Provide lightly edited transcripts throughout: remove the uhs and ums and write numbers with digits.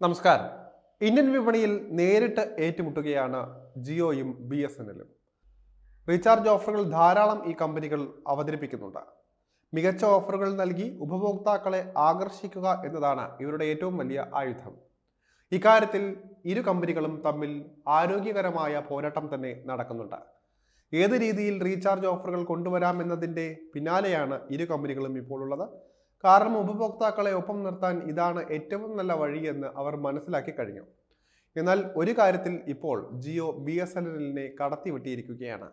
നമസ്കാരം. ഇന്ത്യൻ വിപണിയിൽ നേരിട്ട് ഏറ്റുമുട്ടുകയാണ് ജിയോയും BSNLും. റീചാർജ് ഓഫറുകൾ ധാരാളം ഈ കമ്പനികൾ അവതരിപ്പിക്കുന്നുണ്ട്. മികച്ച ഓഫറുകൾ നൽകി ഉപഭോക്താക്കളെ ആകർഷിക്കുക എന്നതാണ് ഇവരുടെ ഏറ്റവും വലിയ ആയുധം. ഇക്കാര്യത്തിൽ ഇരു കമ്പനികളും തമ്മിൽ ആരോഗ്യകരമായ പോരാട്ടം തന്നെ നടക്കുന്നുണ്ട്. ഏത് രീതിയിൽ റീചാർജ് ഓഫറുകൾ കൊണ്ടുവരാമെന്നതിൻ്റെ പിന്നാലെയാണ് ഇരു കമ്പനികളും ഇപ്പോൾ ഉള്ളത്. കാരണം ഉപഭോക്താക്കളെ ഒപ്പം നിർത്താൻ ഇതാണ് ഏറ്റവും നല്ല വഴിയെന്ന് അവർ മനസ്സിലാക്കി കഴിഞ്ഞു. എന്നാൽ ഒരു കാര്യത്തിൽ ഇപ്പോൾ ജിയോ BSNLിനെ കടത്തിവെട്ടിയിരിക്കുകയാണ്.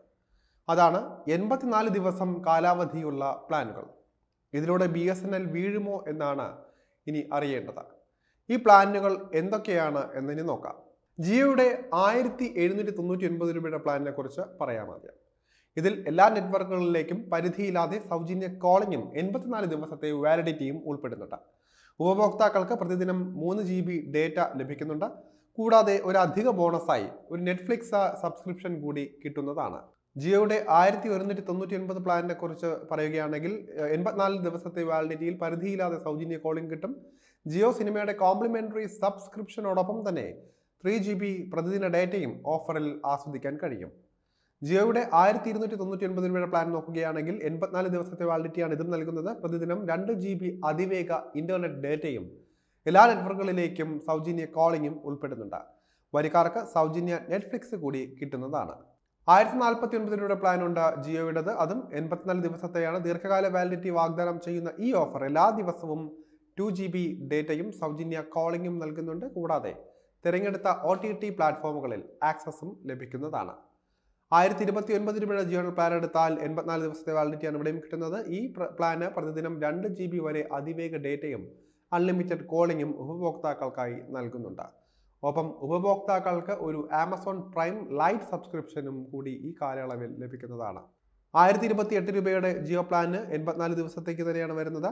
അതാണ് 84 ദിവസം കാലാവധിയുള്ള പ്ലാനുകൾ. ഇതിലൂടെ BSNL വീഴുമോ എന്നാണ് ഇനി അറിയേണ്ടത്. ഈ പ്ലാനുകൾ എന്തൊക്കെയാണ് എന്നിനി നോക്കാം. ജിയോയുടെ 1799 രൂപയുടെ പ്ലാനിനെ കുറിച്ച് പറയാമാദ്യം. ഇതിൽ എല്ലാ നെറ്റ്വർക്കുകളിലേക്കും പരിധിയില്ലാതെ സൗജന്യ കോളിംഗും 84 ദിവസത്തെ വാലിഡിറ്റിയും ഉൾപ്പെടുന്നുണ്ട്. ഉപഭോക്താക്കൾക്ക് പ്രതിദിനം 3 GB ഡേറ്റ ലഭിക്കുന്നുണ്ട്. കൂടാതെ ഒരു അധിക ബോണസായി ഒരു നെറ്റ്ഫ്ലിക്സ് സബ്സ്ക്രിപ്ഷൻ കൂടി കിട്ടുന്നതാണ്. ജിയോയുടെ 1199 പ്ലാനിനെ കുറിച്ച് പറയുകയാണെങ്കിൽ 84 ദിവസത്തെ വാലിഡിറ്റിയിൽ പരിധിയില്ലാതെ സൗജന്യ കോളിംഗ് കിട്ടും. ജിയോ സിനിമയുടെ കോംപ്ലിമെന്ററി സബ്സ്ക്രിപ്ഷനോടൊപ്പം തന്നെ 3 GB പ്രതിദിന ഡേറ്റയും ഓഫറിൽ ആസ്വദിക്കാൻ കഴിയും. ജിയോയുടെ 1299 രൂപയുടെ പ്ലാൻ നോക്കുകയാണെങ്കിൽ 84 ദിവസത്തെ വാലിഡിറ്റിയാണ് ഇതും നൽകുന്നത്. പ്രതിദിനം 2 GB അതിവേഗ ഇന്റർനെറ്റ് ഡേറ്റയും എല്ലാ നെറ്റ്വർക്കുകളിലേക്കും സൗജന്യ കോളിംഗും ഉൾപ്പെടുന്നുണ്ട്. വരിക്കാർക്ക് സൗജന്യ നെറ്റ്ഫ്ലിക്സ് കൂടി കിട്ടുന്നതാണ്. 1049 രൂപയുടെ പ്ലാൻ ഉണ്ട് ജിയോയുടേത്. അതും 84 ദിവസത്തെയാണ്. ദീർഘകാല വാലിഡിറ്റി വാഗ്ദാനം ചെയ്യുന്ന ഈ ഓഫർ എല്ലാ ദിവസവും 2 GB ഡേറ്റയും സൗജന്യ കോളിംഗും നൽകുന്നുണ്ട്. കൂടാതെ തിരഞ്ഞെടുത്ത OTT പ്ലാറ്റ്ഫോമുകളിൽ ആക്സസും ലഭിക്കുന്നതാണ്. 1029 രൂപയുടെ ജിയോ പ്ലാൻ എടുത്താൽ 84 ദിവസത്തെ വാലിഡിറ്റിയാണ് ഇവിടെയും കിട്ടുന്നത്. ഈ പ്ലാന് പ്രതിദിനം 2 GB വരെ അതിവേഗ ഡേറ്റയും അൺലിമിറ്റഡ് കോളിംഗും ഉപഭോക്താക്കൾക്കായി നൽകുന്നുണ്ട്. ഒപ്പം ഉപഭോക്താക്കൾക്ക് ഒരു ആമസോൺ പ്രൈം ലൈറ്റ് സബ്സ്ക്രിപ്ഷനും കൂടി ഈ കാലയളവിൽ ലഭിക്കുന്നതാണ്. 1028 രൂപയുടെ ജിയോ പ്ലാന് 84 ദിവസത്തേക്ക് തന്നെയാണ് വരുന്നത്.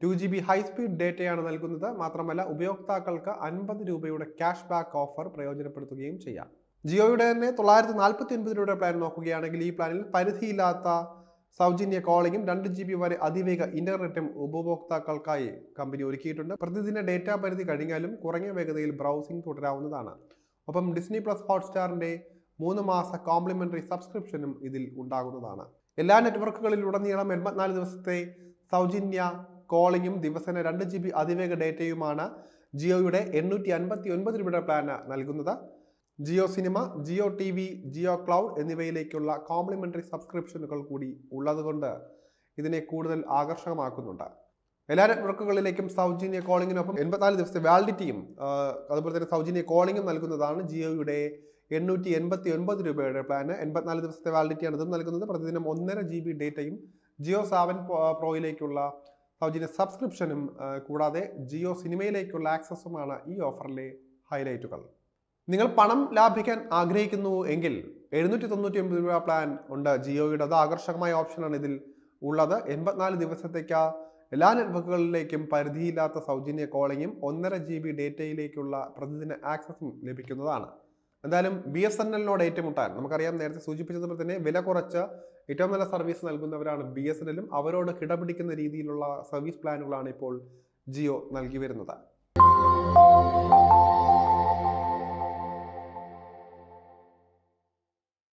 2 GB ഹൈസ്പീഡ് ഡേറ്റയാണ് നൽകുന്നത്. മാത്രമല്ല ഉപഭോക്താക്കൾക്ക് 50 രൂപയുടെ ക്യാഷ് ബാക്ക് ഓഫർ പ്രയോജനപ്പെടുത്തുകയും ചെയ്യാം. ജിയോയുടെ തന്നെ 949 രൂപയുടെ പ്ലാൻ നോക്കുകയാണെങ്കിൽ ഈ പ്ലാനിൽ പരിധിയില്ലാത്ത സൗജന്യ കോളിംഗും 2 GB വരെ അതിവേഗ ഇന്റർനെറ്റും ഉപഭോക്താക്കൾക്കായി കമ്പനി ഒരുക്കിയിട്ടുണ്ട്. പ്രതിദിന ഡേറ്റ പരിധി കഴിഞ്ഞാലും കുറഞ്ഞ വേഗതയിൽ ബ്രൗസിംഗ് തുടരാവുന്നതാണ്. ഒപ്പം ഡിസ്നി പ്ലസ് ഹോട്ട്സ്റ്റാറിന്റെ 3 മാസ കോംപ്ലിമെന്ററി സബ്സ്ക്രിപ്ഷനും ഇതിൽ ഉണ്ടാകുന്നതാണ്. എല്ലാ നെറ്റ്വർക്കുകളിലുടനീളം 84 ദിവസത്തെ സൗജന്യ കോളിംഗും ദിവസേന 2 GB അതിവേഗ ഡേറ്റയുമാണ് ജിയോയുടെ 859 രൂപയുടെ പ്ലാൻ നൽകുന്നത്. Jio cinema, Jio TV, Jio cloud എന്നിവയിലേക്കുള്ള കോംപ്ലിമെന്ററി സബ്സ്ക്രിപ്ഷനുകൾ കൂടി ഉള്ളതുകൊണ്ട് ഇതിനെ കൂടുതൽ ആകർഷകമാക്കുന്നുണ്ട്. എല്ലാ നെറ്റ്വർക്കുകളിലേക്കും സൗജന്യ കോളിംഗിനൊപ്പം 84 ദിവസത്തെ വാലിഡിറ്റിയും അതുപോലെ തന്നെ സൗജന്യ കോളിംഗും നൽകുന്നതാണ് ജിയോയുടെ 889 രൂപയുടെ പ്ലാന്. 84 ദിവസത്തെ വാലിഡിറ്റിയാണ് ഇതും നൽകുന്നത്. പ്രതിദിനം 1.5 GB ഡേറ്റയും ജിയോ 7 പ്രോയിലേക്കുള്ള സൗജന്യ സബ്സ്ക്രിപ്ഷനും കൂടാതെ ജിയോ സിനിമയിലേക്കുള്ള ആക്സസുമാണ് ഈ ഓഫറിലെ ഹൈലൈറ്റുകൾ. നിങ്ങൾ പണം ലാഭിക്കാൻ ആഗ്രഹിക്കുന്നു എങ്കിൽ 799 രൂപ പ്ലാൻ ഉണ്ട് ജിയോയുടെ. അത് ആകർഷകമായ ഓപ്ഷനാണ് ഇതിൽ ഉള്ളത്. 84 ദിവസത്തേക്ക് എല്ലാ നെറ്റ്വർക്കുകളിലേക്കും പരിധിയില്ലാത്ത സൗജന്യ കോളിംഗും 1.5 GB ഡേറ്റയിലേക്കുള്ള പ്രതിദിന ആക്സസും ലഭിക്കുന്നതാണ്. എന്തായാലും BSNLനോട് ഏറ്റുമുട്ടാൻ നമുക്കറിയാം, നേരത്തെ സൂചിപ്പിച്ചതുപോലെ തന്നെ വില കുറച്ച് ഏറ്റവും നല്ല സർവീസ് നൽകുന്നവരാണ് BSNLും. അവരോട് കിടപിടിക്കുന്ന രീതിയിലുള്ള സർവീസ് പ്ലാനുകളാണ് ഇപ്പോൾ ജിയോ നൽകി വരുന്നത്.